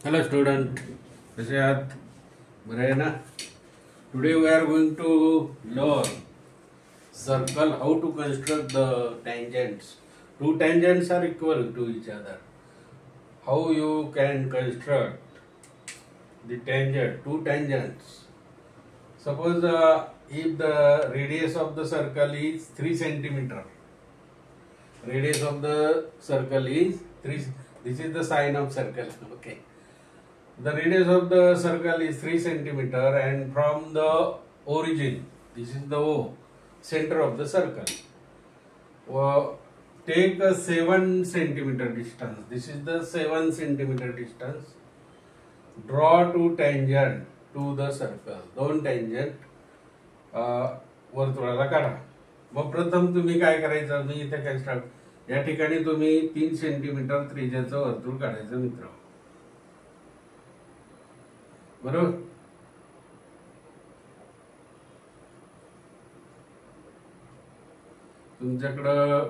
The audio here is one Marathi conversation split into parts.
Hello student, कसे आहात? बरे आहे ना? Today we are going to learn circle, how to construct the tangents. Two tangents are equal to each other. How you can construct the tangent, two tangents. Suppose if the radius of the circle is 3 centimeter. Radius of the circle is 3. This is the sign of circle. Okay. The radius of the circle is 3 centimeter, and from the origin, this is the O, center of the circle. Take a 7 centimeter distance. This is the 7 centimeter distance. Draw two tangent to the circle. दोन tangent वर्तुळाला काढा. मग प्रथम तुम्ही काय करायचं? मी इथे कन्स्ट्रक्ट या ठिकाणी तुम्ही 3 सेंटीमीटर त्रिज्याचं वर्तुळ काढायचं मित्र. बरोबर. तुमच्याकडं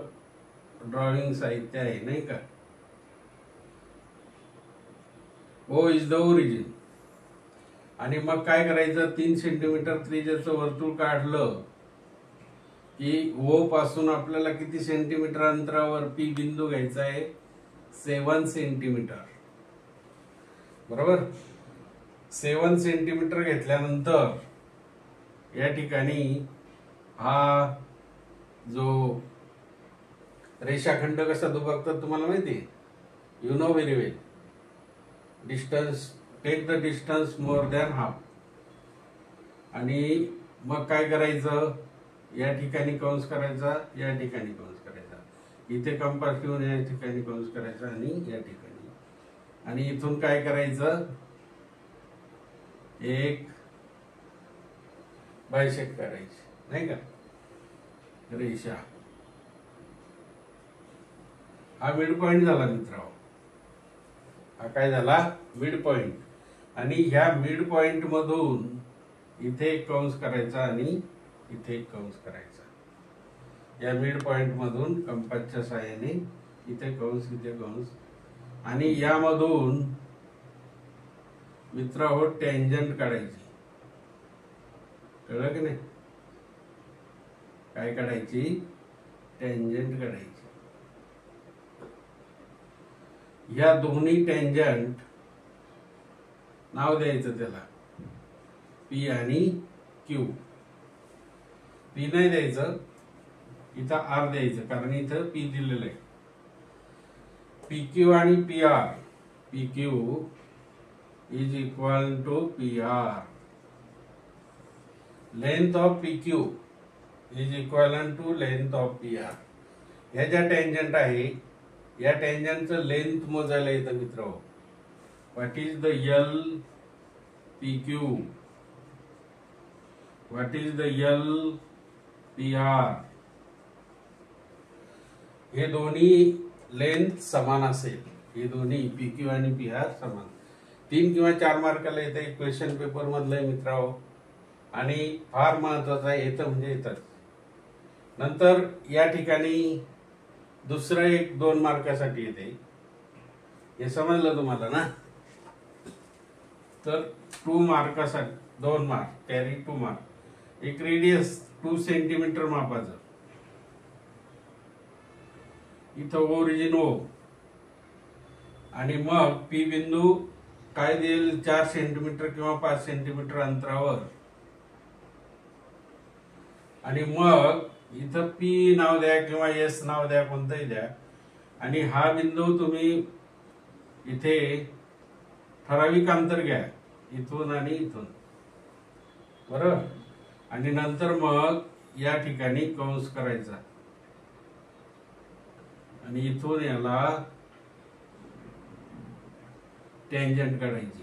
ड्रॉइंग साहित्य आहे नाही का? O is the origin. आणि मग काय करायचं? 3 सेंटीमीटर त्रिज्याचं वर्तुळ काढलं की ओ पासून आपल्याला किती सेंटीमीटर अंतरावर पी बिंदू घ्यायचा आहे? 7 सेंटीमीटर. बरोबर. 7 सेंटीमीटर घेतल्यानंतर या ठिकाणी हा जो रेषाखंड कसा दुभागतात तुम्हाला माहिती आहे? You know very well. Distance, take the distance more than half. आणि मग काय करायचं? या ठिकाणी कंस करायचा, या ठिकाणी कंस करायचा, इथे कंपास घेऊन या ठिकाणी कंस करायचा आणि या ठिकाणी. आणि इथून काय करायचं? एक बायसेक्ट करायची नाही का रेषा. हा मिड पॉइंट झाला मित्रांनो. हा काय झाला? Mid point. आणि ह्या मिड पॉइंट मधून इथे एक कंस करायचा आणि इथे एक कंस करायचा. या मिड पॉइंट मधून कंपासच्या साहाय्याने इथे कंस, इथे कंस. आणि यामधून मित्रांनो टँजंट काढायची. कळलं की नाही? काय काढायची? टँजंट काढायची. या दोन्ही टँजंट नाव द्यायचं त्याला पी आणि क्यू. पी नाही द्यायचं, इथं आर द्यायचं, कारण इथं पी दिलेलं आहे. पी क्यू आणि P R. P Q is equal to PR. Length of PQ is equivalent to length of PR. ह्या ज्या टेंजंट आहे या टेंजंटचं लेंथ मोजायला येतं मित्र. What is the L PQ? What is the L PR? हे दोन्ही लेंथ समान असेल. हे दोन्ही PQ आणि PR समान. 3 किंवा 4 मार्काला येतं. क्वेश्चन पेपर मधलं आहे मित्रांनो. आणि फार महत्वाचं आहे. येतं म्हणजे येतं. नंतर या ठिकाणी दुसरं एक 2 मार्कासाठी येते. हे समजलं तुम्हाला ना? तर 2 मार्कासाठी 2 मार्क कॅरी 2 मार्क. एक रेडियस 2 सेंटीमीटर मापाचं. इथं ओरिजिन ओ. आणि मग पी बिंदू काय देईल? 4 सेंटीमीटर किंवा 5 सेंटीमीटर अंतरावर. आणि मग इथं पी नाव द्या किंवा एस नाव द्या, कोणतंही द्या. आणि हा बिंदू तुम्ही इथे ठराविक अंतर घ्या, इथून आणि इथून. बरोबर. आणि नंतर मग या ठिकाणी कंस करायचा आणि इथून याला टँजंट काढायची.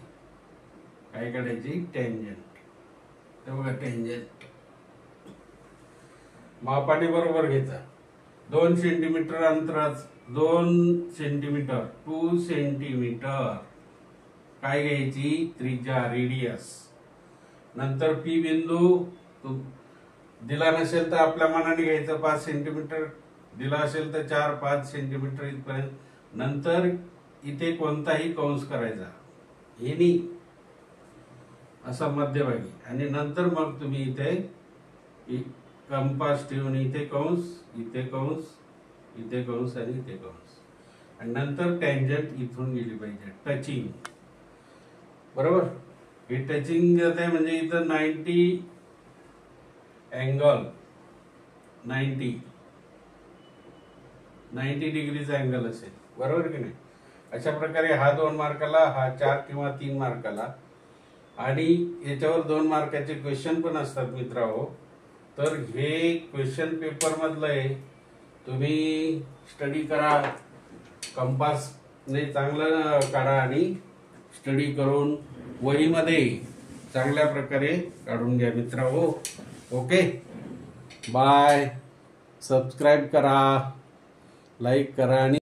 काय काढायची? टँजंट. ते बघा टँजंट मापाने बरोबर घ्यायचा. 2 सेंटीमीटर अंतरात 2 सेंटीमीटर 2 सेंटीमीटर काय घ्यायची? त्रिज्या, रेडियस. नंतर पी बिंदू दिला नसेल तर आपल्या मनाने घ्यायचं. 5 सेंटीमीटर दिला असेल तर 4-5 सेंटीमीटर इथपर्यंत. नंतर इथे कोणताही कंस करायचा. हेनी असा मध्यभागी, आणि नंतर मग तुम्ही इथे कंपास ठेवून इथे कंस, इथे कंस, इथे कंस आणि इथे कंस, आणि नंतर टँजंट इथून गेली पाहिजे टचिंग. बरोबर. हे टचिंग जाते म्हणजे इथं 90 अँगल, 90 डिग्रीचा अँगल असेल. बरोबर की नाही. अशा प्रकारे हा 2 मार्काला, हा 4 किंवा 3 मार्काला, आणि याच्यावर 2 मार्काचे क्वेश्चन पण असतात मित्रांनो. तर हे क्वेश्चन पेपर मधलं आहे, तुम्ही स्टडी करा, कंपासने चांगलं काढा आणि स्टडी करून वहीमध्ये चांगल्या प्रकारे काढून घ्या मित्रांनो. Okay, bye. सबस्क्राईब करा, लाईक करा आणि